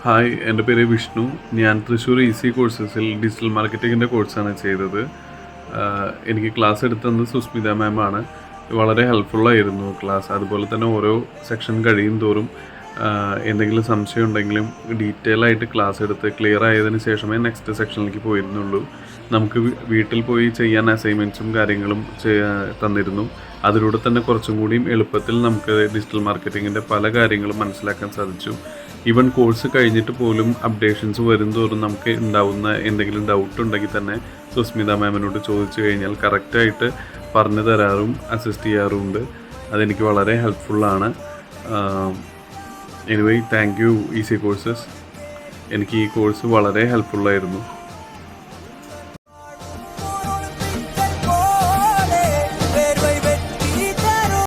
Hi, എൻ്റെ പേര് വിഷ്ണു. ഞാൻ തൃശ്ശൂർ ഈസി കോഴ്സസിൽ ഡിജിറ്റൽ മാർക്കറ്റിങ്ങിൻ്റെ കോഴ്സാണ് ചെയ്തത്. എനിക്ക് ക്ലാസ് എടുത്തത് സുസ്മിത മാമാണ്. വളരെ ഹെൽപ്ഫുള്ളായിരുന്നു ക്ലാസ്. അതുപോലെ തന്നെ ഓരോ സെക്ഷൻ കഴിയും തോറും എന്തെങ്കിലും സംശയം ഉണ്ടെങ്കിലും ഡീറ്റെയിൽ ആയിട്ട് ക്ലാസ് എടുത്ത് ക്ലിയർ ആയതിനു ശേഷമേ നെക്സ്റ്റ് സെക്ഷനിലേക്ക് പോയിരുന്നുള്ളൂ. നമുക്ക് വീട്ടിൽ പോയി ചെയ്യാൻ അസൈൻമെൻറ്റ്സും കാര്യങ്ങളും തന്നിരുന്നു. അതിലൂടെ തന്നെ കുറച്ചും കൂടിയും എളുപ്പത്തിൽ നമുക്ക് ഡിജിറ്റൽ മാർക്കറ്റിങ്ങിൻ്റെ പല കാര്യങ്ങളും മനസ്സിലാക്കാൻ സാധിച്ചു. ഈവൻ കോഴ്സ് കഴിഞ്ഞിട്ട് പോലും അപ്ഡേഷൻസ് വരും തോറും നമുക്ക് ഉണ്ടാവുന്ന എന്തെങ്കിലും ഡൗട്ട് ഉണ്ടെങ്കിൽ തന്നെ സുസ്മിത മാമിനോട് ചോദിച്ചു കഴിഞ്ഞാൽ കറക്റ്റായിട്ട് പറഞ്ഞു തരാറും അസിസ്റ്റ് ചെയ്യാറുമുണ്ട്. അതെനിക്ക് വളരെ ഹെൽപ്ഫുള്ളാണ്. Anyway, thank you easy courses. എനിക്ക് ഈ കോഴ്സ് വളരെ ഹെൽപ്ഫുള്ളായിരുന്നു.